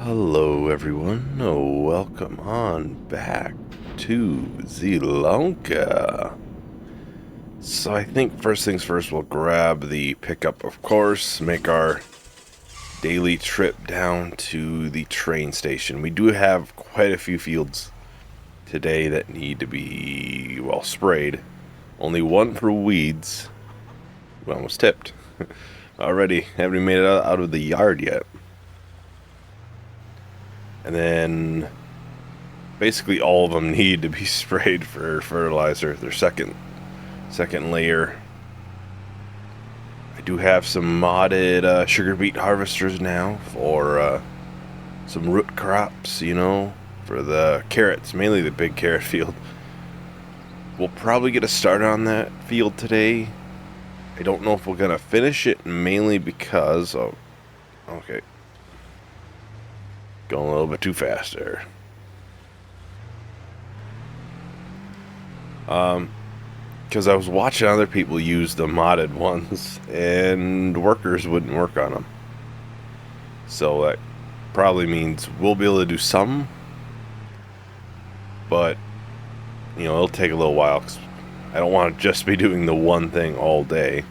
Hello everyone, welcome on back to Zielonka. So I think first things first, we'll grab the pickup, of course, make our daily trip down to the train station. We do have quite a few fields today that need to be, well, sprayed. Only one for weeds. We almost tipped. Already, haven't even made it out of the yard yet. And then basically all of them need to be sprayed for fertilizer. Their second layer. I do have some modded sugar beet harvesters now for some root crops, for the carrots, mainly the big carrot field. We'll probably get a start on that field today. I don't know if we're gonna finish it, mainly because okay, going a little bit too fast there. Because I was watching other people use the modded ones, and workers wouldn't work on them. So that probably means we'll be able to do some, but it'll take a little while, because I don't want to just be doing the one thing all day.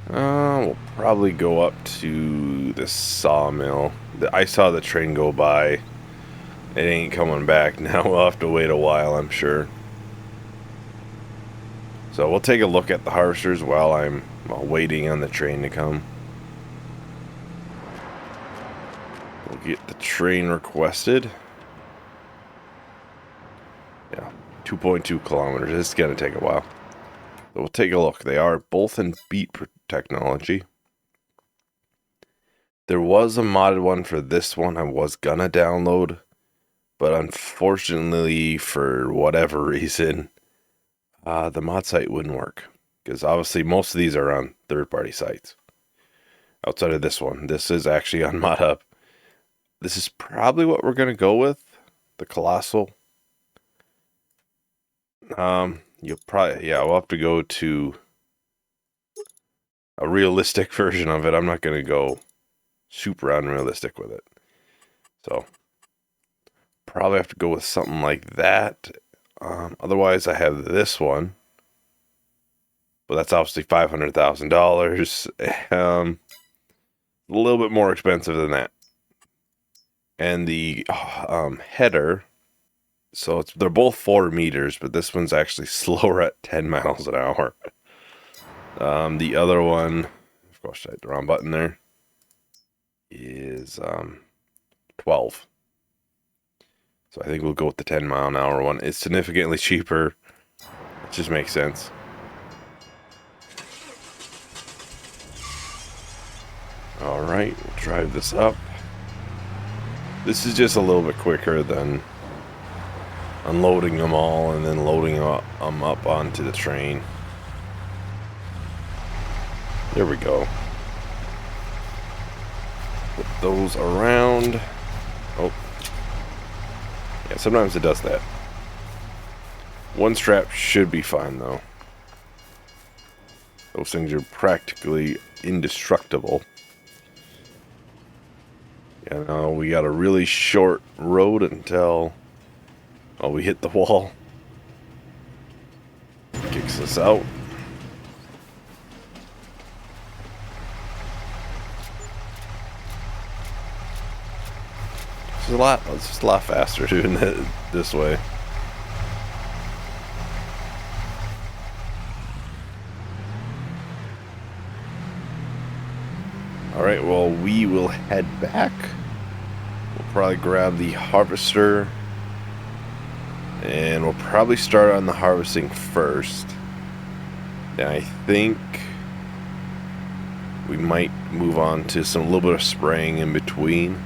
We'll probably go up to the sawmill. I saw the train go by. It ain't coming back now. We'll have to wait a while, I'm sure. So we'll take a look at the harvesters while I'm waiting on the train to come. We'll get the train requested. Yeah, 2.2 kilometers. It's going to take a while. So we'll take a look. They are both in beet technology. There was a modded one for this one I was going to download, but unfortunately, for whatever reason, the mod site wouldn't work. Because obviously most of these are on third-party sites. Outside of this one. This is actually on ModHub. This is probably what we're going to go with. The Colossal. You'll probably, we'll have to go to a realistic version of it. I'm not going to go super unrealistic with it. So, probably have to go with something like that. Otherwise, I have this one. But that's obviously $500,000. A little bit more expensive than that. And the header, so they're both 4 meters, but this one's actually slower at 10 miles an hour. The other one, of course I hit the wrong button there, is 12. So I think we'll go with the 10 mile an hour one. It's significantly cheaper. It just makes sense. Alright, we'll drive this up. This is just a little bit quicker than unloading them all and then loading them up onto the train. There we go. Put those around. Oh. Yeah, sometimes it does that. One strap should be fine, though. Those things are practically indestructible. Yeah, no, we got a really short road until we hit the wall. Kicks us out. It's just a lot faster doing it this way. Alright, well, we will head back. We'll probably grab the harvester. And we'll probably start on the harvesting first. And I think we might move on to a little bit of spraying in between.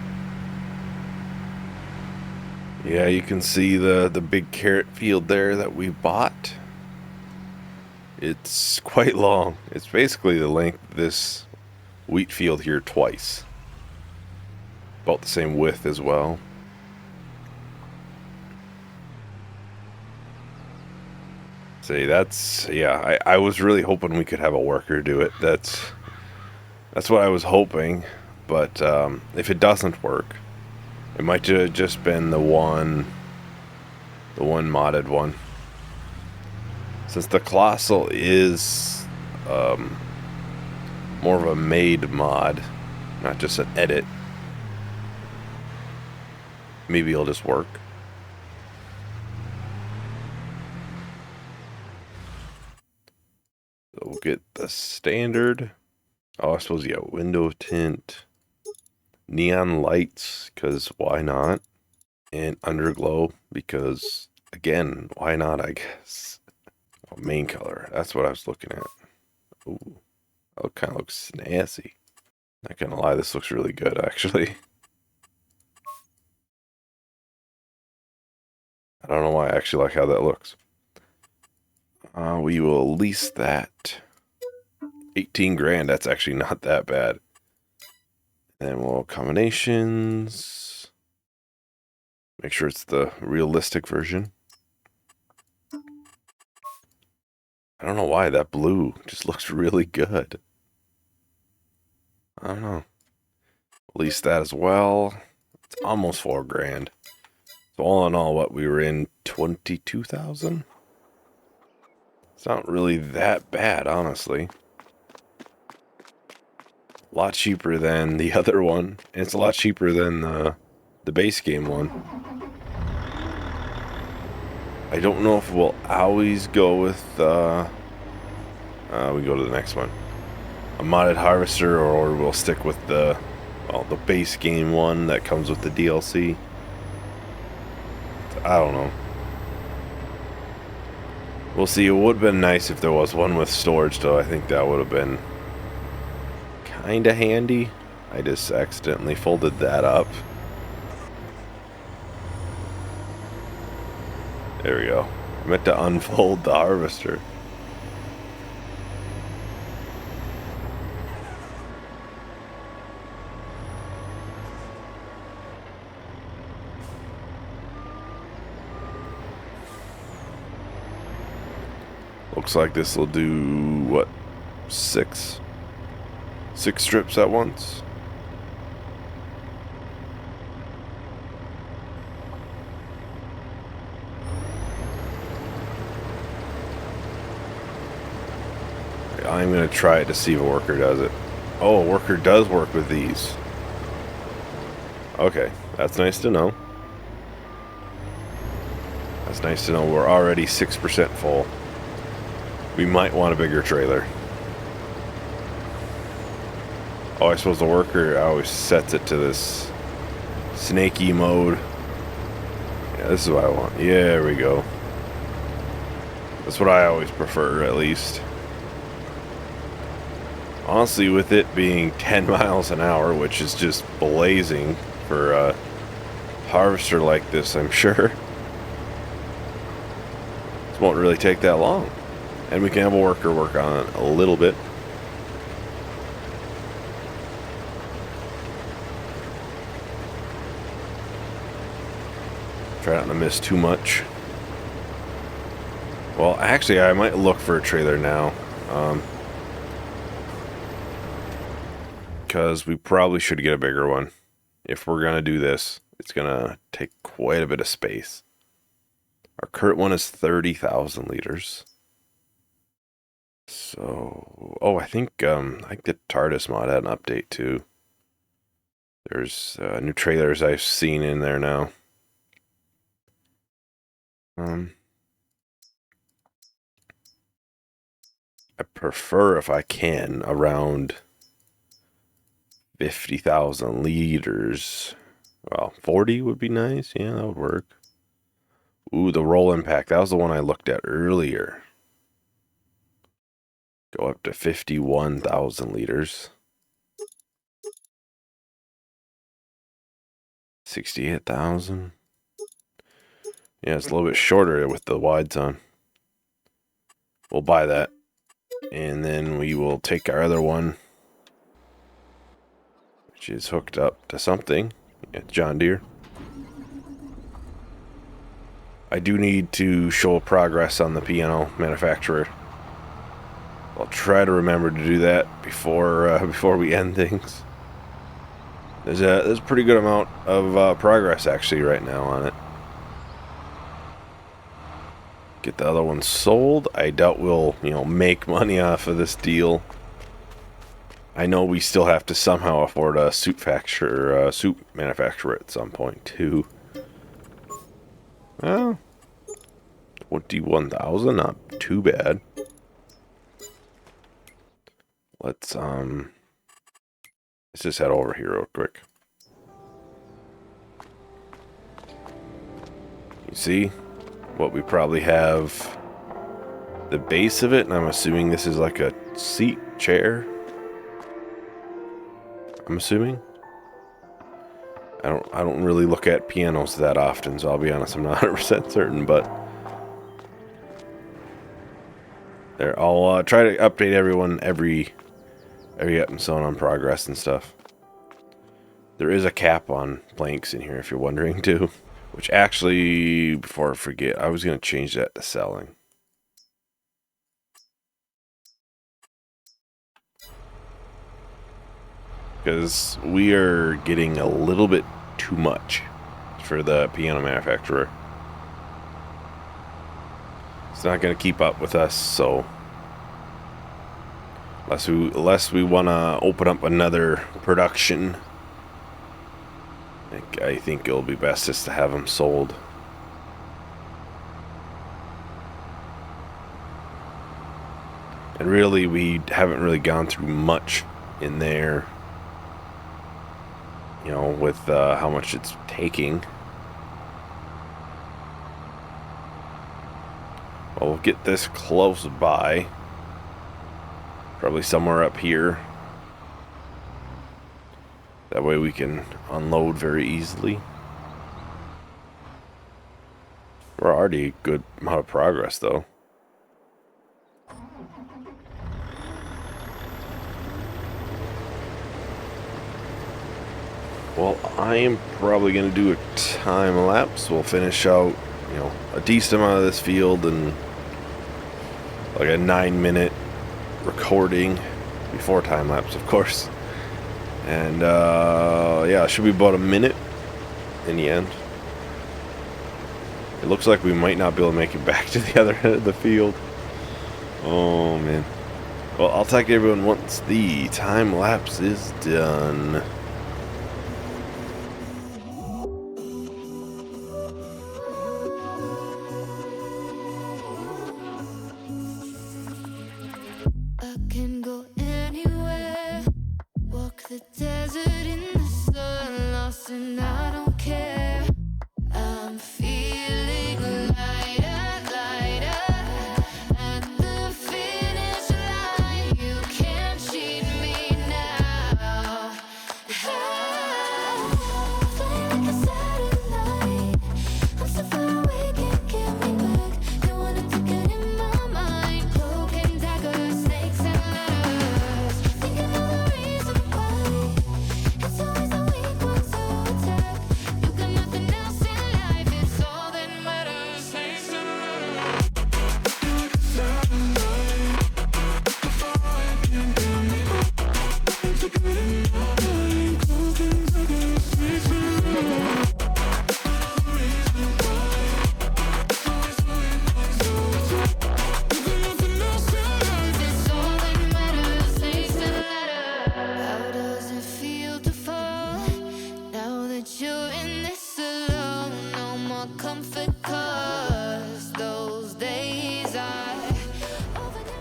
Yeah, you can see the big carrot field there that we bought. It's quite long. It's basically the length of this wheat field here twice. About the same width as well. See, yeah, I was really hoping we could have a worker do it. That's what I was hoping. But if it doesn't work, it might have just been the one modded one. Since the Colossal is more of a made mod, not just an edit, maybe it'll just work. So we'll get the standard. Oh, I suppose, yeah, window tint, neon lights, because why not? And underglow, because, again, why not, I guess. Oh, main color, that's what I was looking at. Ooh, that kind of looks snazzy. Not gonna lie, this looks really good, actually. I don't know why I actually like how that looks. We will lease that. 18 grand, that's actually not that bad. And we'll combinations. Make sure it's the realistic version. I don't know why that blue just looks really good. I don't know. Lease that as well. It's almost 4 grand. So all in all, what, we were in 22,000? It's not really that bad, honestly. A lot cheaper than the other one. And it's a lot cheaper than the base game one. I don't know if we'll always go with, we go to the next one. A modded harvester, or we'll stick with the base game one that comes with the DLC. I don't know. We'll see. It would have been nice if there was one with storage, though. I think that would have been kind of handy. I just accidentally folded that up. There we go. I meant to unfold the harvester. Looks like this will do, what, 6 strips at once? I'm going to try it to see if a worker does it. Oh, a worker does work with these. Okay, that's nice to know. That's nice to know. We're already 6% full. We might want a bigger trailer. Oh, I suppose the worker always sets it to this snaky mode. Yeah, this is what I want. Yeah, there we go. That's what I always prefer, at least. Honestly, with it being 10 miles an hour, which is just blazing for a harvester like this, I'm sure this won't really take that long. And we can have a worker work on it a little bit. Try not to miss too much. Well, actually, I might look for a trailer now. Because we probably should get a bigger one. If we're going to do this, it's going to take quite a bit of space. Our current one is 30,000 liters. So, oh, I think the TARDIS mod had an update too. There's new trailers I've seen in there now. I prefer, if I can, around 50,000 liters. Well, 40 would be nice. Yeah, that would work. Ooh, the roll impact. That was the one I looked at earlier. Go up to 51,000 liters. 68,000. Yeah, it's a little bit shorter with the wides on. We'll buy that. And then we will take our other one, which is hooked up to something. Yeah, John Deere. I do need to show progress on the piano manufacturer. I'll try to remember to do that before we end things. There's a pretty good amount of progress actually right now on it. Get the other one sold. I doubt we'll, make money off of this deal. I know we still have to somehow afford a suit manufacturer at some point too. Well, 21,000, not too bad. Let's just head over here real quick. You see what we probably have, the base of it, and I'm assuming this is like a seat chair. I'm assuming. I don't really look at pianos that often, so I'll be honest, I'm not 100% certain, but there, I'll try to update everyone every episode on progress and stuff. There is a cap on blanks in here if you're wondering too, which actually, before I forget, I was going to change that to selling. Because we are getting a little bit too much for the piano manufacturer. It's not going to keep up with us, so unless we want to open up another production, I think it'll be best just to have them sold. And really, we haven't really gone through much in there, with how much it's taking. Well, we'll get this close by. Probably somewhere up here. That way we can unload very easily. We're already a good amount of progress, though. Well, I am probably going to do a time lapse. We'll finish out, a decent amount of this field and like a 9-minute recording before time lapse, of course. And yeah, it should be about a minute in the end. It looks like we might not be able to make it back to the other end of the field. Oh man. Well, I'll talk to everyone once the time lapse is done.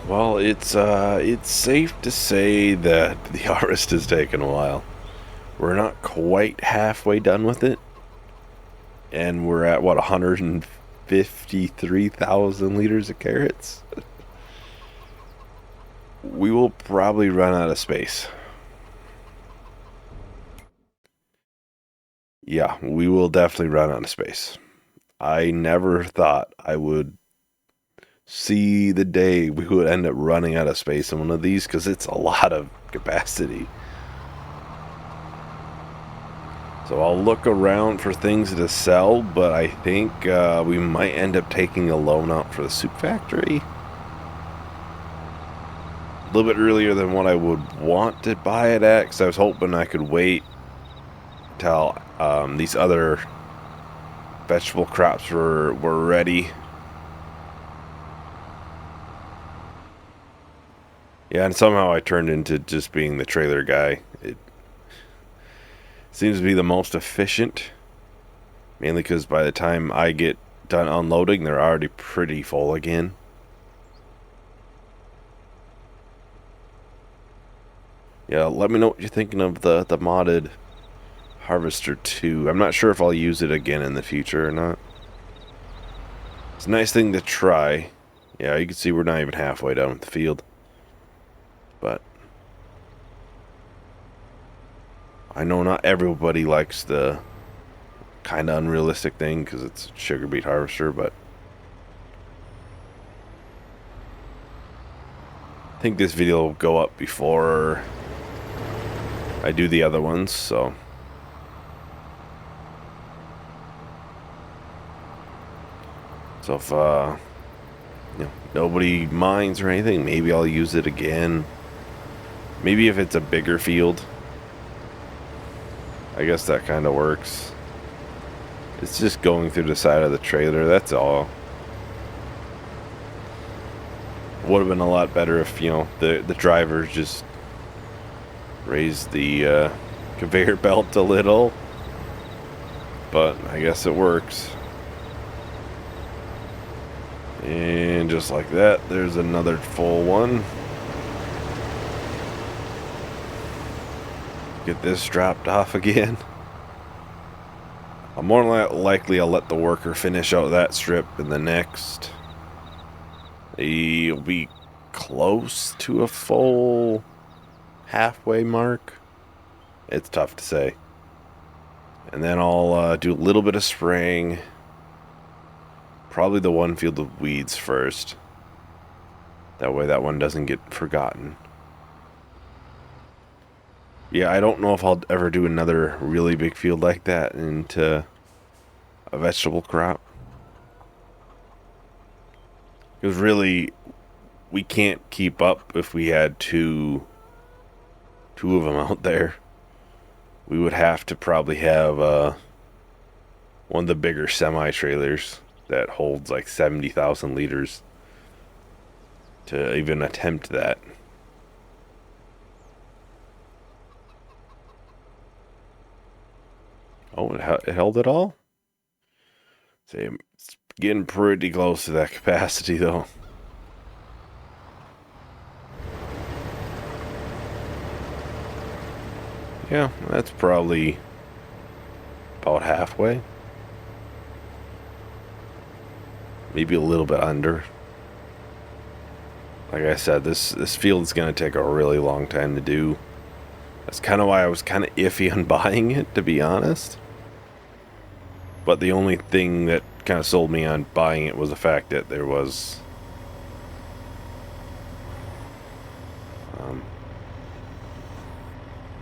Well, it's safe to say that the harvest has taken a while. We're not quite halfway done with it, and we're at what, 153,000 liters of carrots. We will probably run out of space. Yeah, we will definitely run out of space. I never thought I would see the day we would end up running out of space in one of these, because it's a lot of capacity. So I'll look around for things to sell, but I think we might end up taking a loan out for the soup factory. A little bit earlier than what I would want to buy it at, because I was hoping I could wait till these other vegetable crops were ready. Yeah, and somehow I turned into just being the trailer guy. It seems to be the most efficient, mainly because by the time I get done unloading, they're already pretty full again. Yeah, let me know what you're thinking of the modded Harvester 2. I'm not sure if I'll use it again in the future or not. It's a nice thing to try. Yeah, you can see we're not even halfway done with the field. But I know not everybody likes the kind of unrealistic thing because it's sugar beet harvester, but I think this video will go up before I do the other ones, so if you know, nobody minds or anything, maybe I'll use it again. Maybe if it's a bigger field, I guess that kind of works. It's just going through the side of the trailer, that's all. Would have been a lot better if, you know, the drivers just raised the conveyor belt a little, but I guess it works. And just like that, there's another full one. Get this dropped off again. More likely I'll let the worker finish out that strip, and the next he'll be close to a full halfway mark. It's tough to say. And then I'll do a little bit of spraying. Probably the one field of weeds first. That way that one doesn't get forgotten. Yeah, I don't know if I'll ever do another really big field like that into a vegetable crop. Because really, we can't keep up if we had two of them out there. We would have to probably have one of the bigger semi-trailers that holds like 70,000 liters to even attempt that. Oh, it held it all? See, it's getting pretty close to that capacity though. Yeah, that's probably about halfway. Maybe a little bit under. Like I said, this field is going to take a really long time to do. That's kind of why I was kind of iffy on buying it, to be honest. But the only thing that kind of sold me on buying it was the fact that there was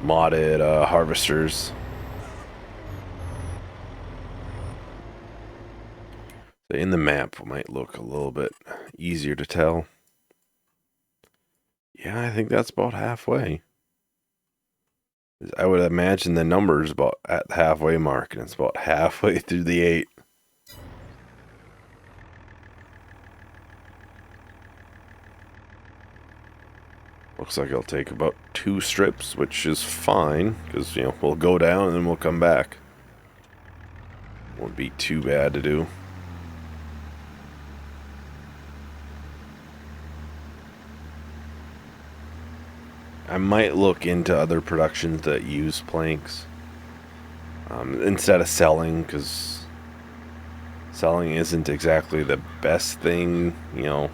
modded harvesters. So in the map, it might look a little bit easier to tell. Yeah, I think that's about halfway. I would imagine the number's about at the halfway mark, and it's about halfway through the 8. Looks like it'll take about 2 strips, which is fine, because, you know, we'll go down and then we'll come back. Won't be too bad to do. I might look into other productions that use planks instead of selling, because selling isn't exactly the best thing, you know,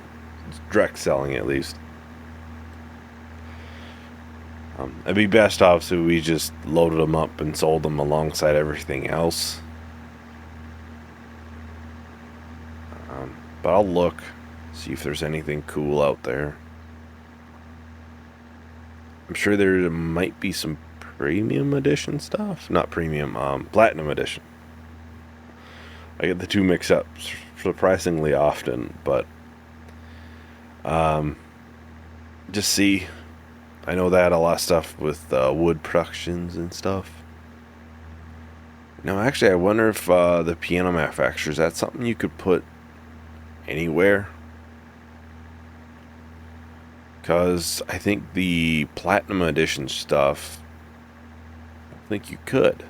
direct selling at least. It'd be best, obviously, we just loaded them up and sold them alongside everything else. But I'll look, see if there's anything cool out there. I'm sure there might be some premium edition stuff. Not premium, platinum edition. I get the two mixed up surprisingly often, but just see. I know they had a lot of stuff with wood productions and stuff. Now, actually, I wonder if the piano manufacturers, that's something you could put anywhere. Because I think the Platinum Edition stuff, I think you could.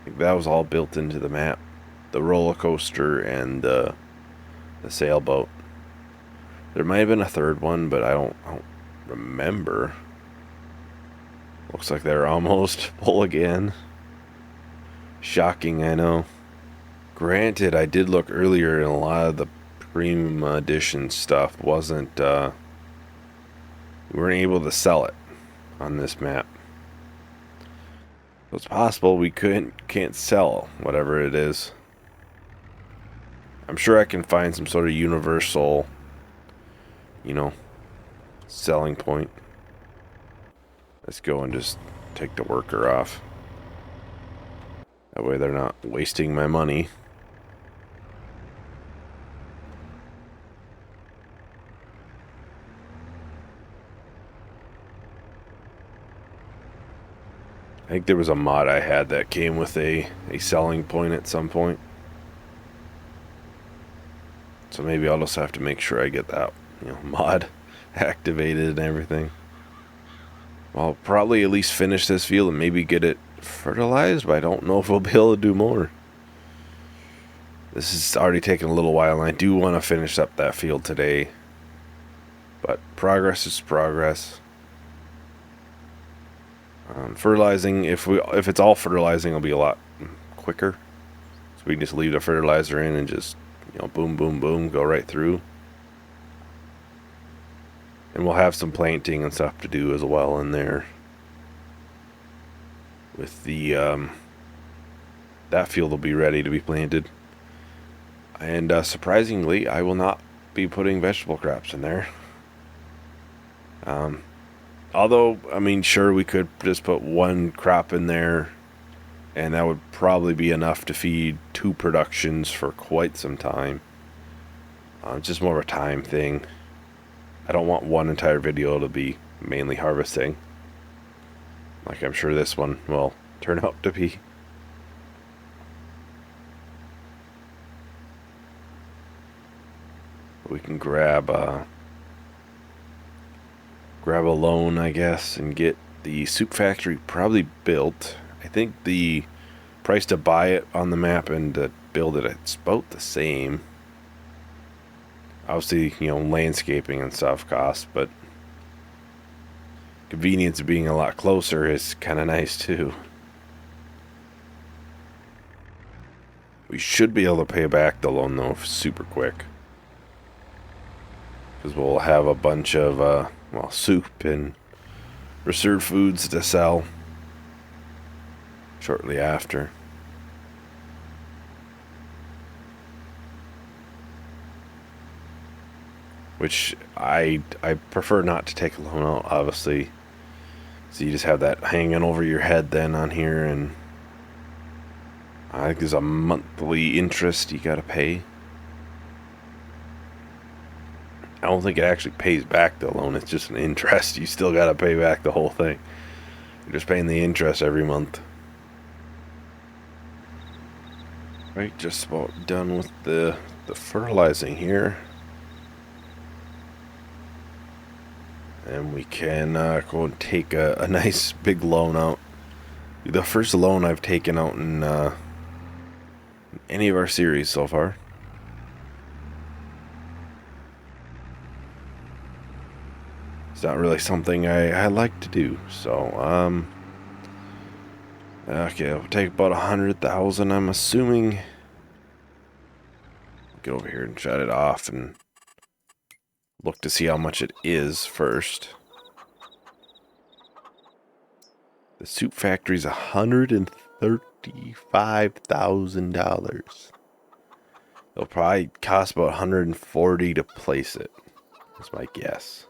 I think that was all built into the map. The roller coaster and the sailboat. There might have been a third one, but I don't remember. Looks like they're almost full again. Shocking, I know. Granted, I did look earlier, and a lot of the premium edition stuff wasn't, we weren't able to sell it on this map. So it's possible we can't sell whatever it is. I'm sure I can find some sort of universal, selling point. Let's go and just take the worker off. That way they're not wasting my money. I think there was a mod I had that came with a selling point at some point. So maybe I'll just have to make sure I get that, mod activated and everything. I'll probably at least finish this field and maybe get it fertilized, but I don't know if we'll be able to do more. This is already taking a little while, and I do want to finish up that field today. But progress is progress. Fertilizing, if it's all fertilizing, it'll be a lot quicker. So we can just leave the fertilizer in and just, boom, boom, boom, go right through. And we'll have some planting and stuff to do as well in there. With the, that field will be ready to be planted. And surprisingly, I will not be putting vegetable crops in there. Although, sure, we could just put one crop in there, and that would probably be enough to feed 2 productions for quite some time. It's just more of a time thing. I don't want one entire video to be mainly harvesting, like I'm sure this one will turn out to be. We can grab a loan, I guess, and get the soup factory probably built. I think the price to buy it on the map and to build it, it's about the same. Obviously, landscaping and stuff costs, but convenience of being a lot closer is kind of nice too. We should be able to pay back the loan though super quick, because we'll have a bunch of soup and reserved foods to sell shortly after. Which I prefer not to take a loan out, obviously. So you just have that hanging over your head then on here, and I think there's a monthly interest you gotta pay. I don't think it actually pays back the loan, it's just an interest. You still gotta pay back the whole thing. You're just paying the interest every month. Right, just about done with the fertilizing here. And we can go and take a nice big loan out. The first loan I've taken out in any of our series so far. It's not really something I like to do. So, okay, it'll take about 100,000, I'm assuming. Get over here and shut it off and look to see how much it is first. The soup factory's $135,000. It'll probably cost about 140 to place it. That's my guess.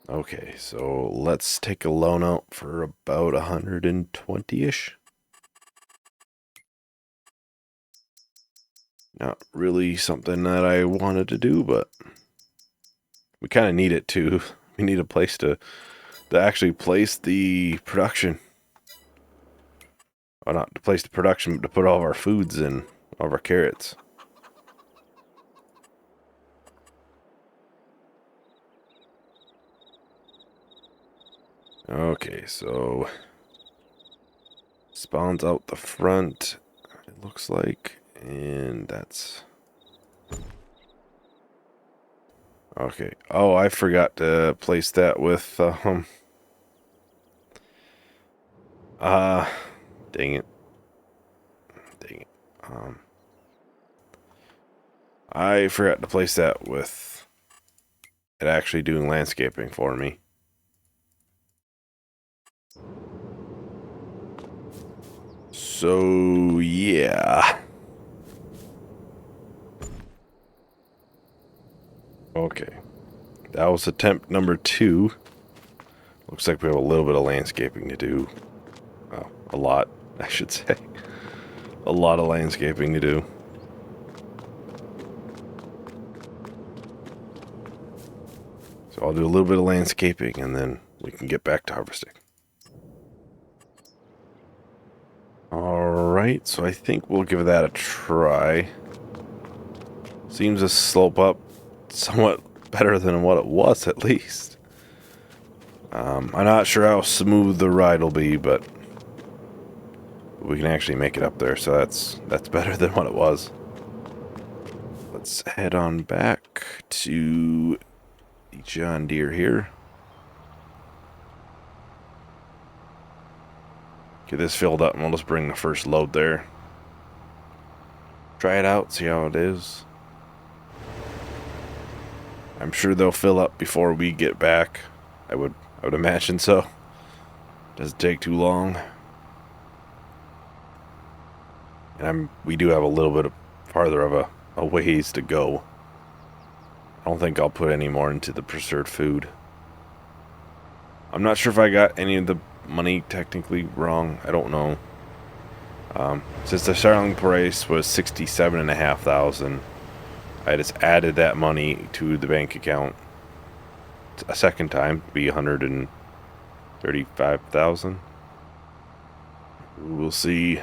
Okay, so let's take a loan out for about 120-ish. Not really something that I wanted to do, but we kind of need it too. We need a place to actually place the production. Well, not to place the production, but to put all of our foods in, all of our carrots. Okay, so spawns out the front, it looks like, and that's... Okay. Oh, I forgot to place that with, dang it. Dang it. I forgot to place that with it actually doing landscaping for me. So, yeah. Okay. That was attempt number 2. Looks like we have a little bit of landscaping to do. Oh, a lot, I should say. A lot of landscaping to do. So I'll do a little bit of landscaping and then we can get back to harvesting. Alright, so I think we'll give that a try. Seems to slope up somewhat better than what it was, at least. I'm not sure how smooth the ride will be, but we can actually make it up there, so that's better than what it was. Let's head on back to the John Deere here. Get this filled up and we'll just bring the first load there. Try it out, see how it is. I'm sure they'll fill up before we get back. I would imagine so. Doesn't take too long. And we do have a little bit farther of a ways to go. I don't think I'll put any more into the preserved food. I'm not sure if I got any of the money technically wrong. I don't know. Since the starting price was $67,500, I just added that money to the bank account a second time to be $135,000. We'll see.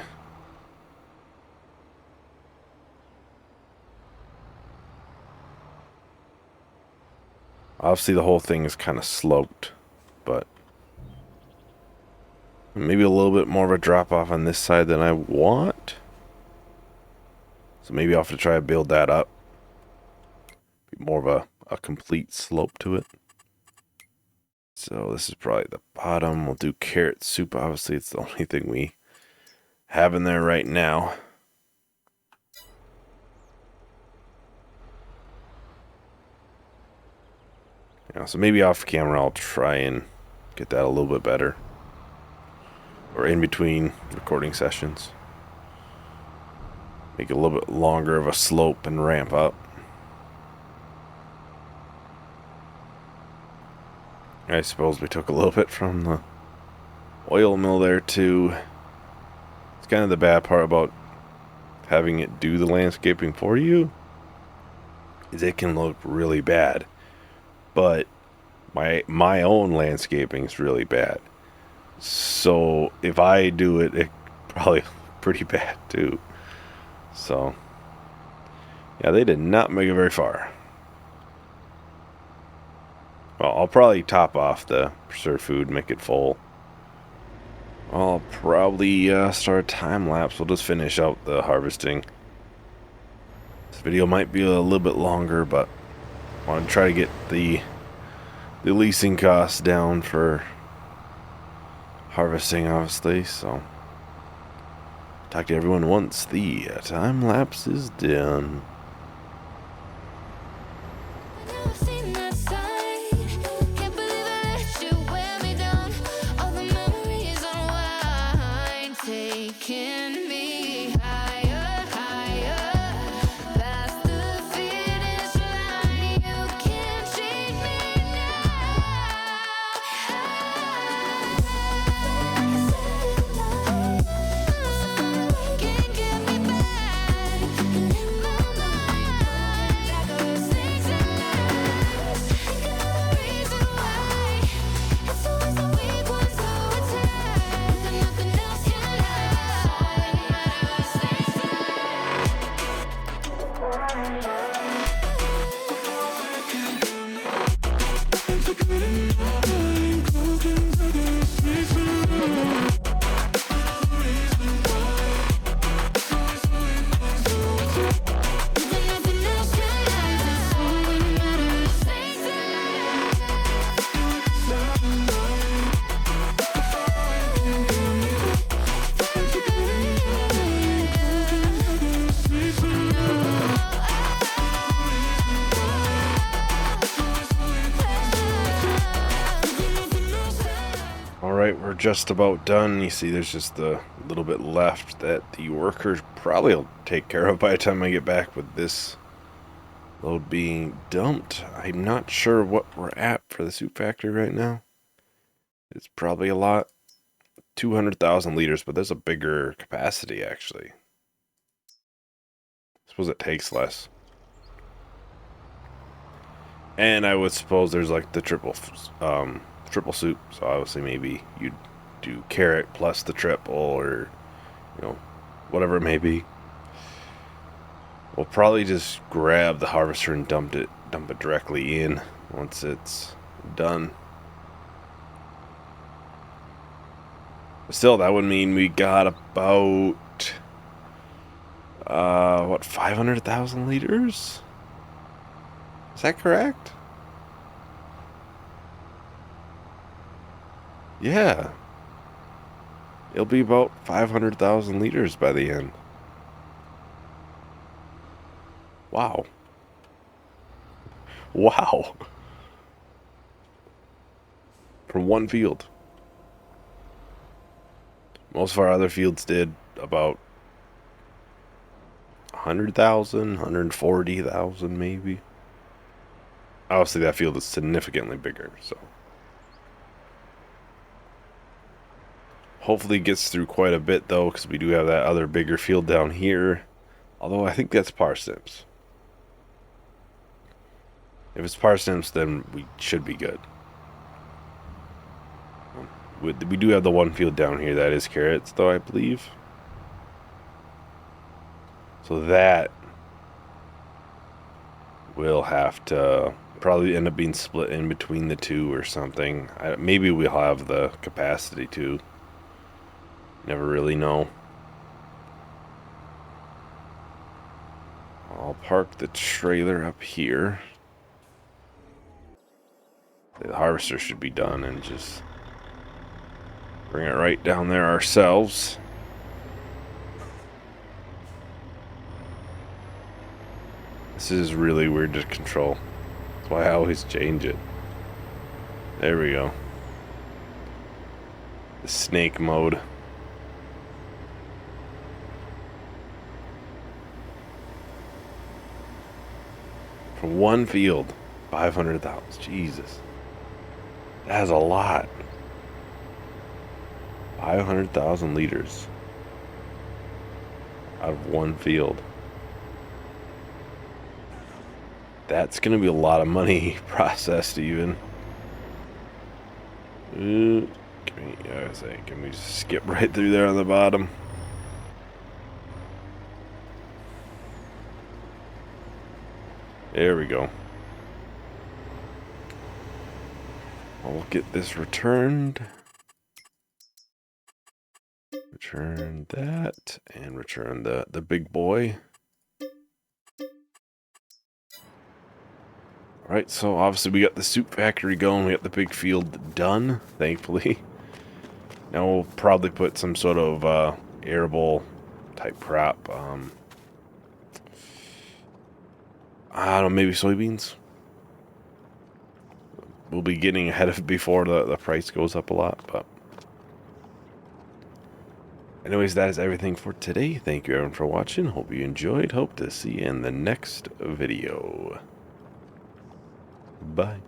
Obviously, the whole thing is kind of sloped, but maybe a little bit more of a drop off on this side than I want. So maybe I'll have to try to build that up. Be more of a complete slope to it. So this is probably the bottom. We'll do carrot soup. Obviously, it's the only thing we have in there right now. Yeah, so maybe off camera I'll try and get that a little bit better. Or in between recording sessions. Make it a little bit longer of a slope and ramp up. I suppose we took a little bit from the oil mill there too. It's kind of the bad part about having it do the landscaping for you, is it can look really bad. But my own landscaping is really bad. So if I do it, it probably look pretty bad too. So yeah, they did not make it very far. Well, I'll probably top off the preserved food, make it full. I'll probably start a time lapse. We'll just finish out the harvesting. This video might be a little bit longer, but I want to try to get the leasing costs down for harvesting, obviously. So talk to everyone once the time lapse is done. Alright, we're just about done. You see there's just a little bit left that the workers probably will take care of by the time I get back with this load being dumped. I'm not sure what we're at for the soup factory right now. It's probably a lot. 200,000 liters, but there's a bigger capacity actually. I suppose it takes less. And I would suppose there's like the triple soup, so obviously maybe you'd do carrot plus the triple, or whatever it may be. We'll probably just grab the harvester and dump it directly in once it's done. But still, that would mean we got about 500,000 liters? Is that correct? Yeah. It'll be about 500,000 liters by the end. Wow. Wow. From one field. Most of our other fields did about 100,000, 140,000 maybe. Obviously that field is significantly bigger, so. Hopefully it gets through quite a bit though, because we do have that other bigger field down here. Although I think that's parsnips. If it's parsnips, then we should be good. We do have the one field down here that is carrots, though, I believe. So that will have to probably end up being split in between the two or something. Maybe we'll have the capacity to. Never really know. I'll park the trailer up here. The harvester should be done and just bring it right down there ourselves. This is really weird to control. That's why I always change it. There we go. The snake mode. For one field, 500,000. Jesus. That is a lot. 500,000 liters out of one field. That's going to be a lot of money processed even. Can we just skip right through there on the bottom? There we go. I'll get this returned. Return that and return the big boy. Alright, so obviously we got the soup factory going, we got the big field done, thankfully. Now we'll probably put some sort of arable type crop. I don't know, maybe soybeans. We'll be getting ahead of it before the price goes up a lot, but anyways, that is everything for today. Thank you everyone for watching. Hope you enjoyed. Hope to see you in the next video. Bye.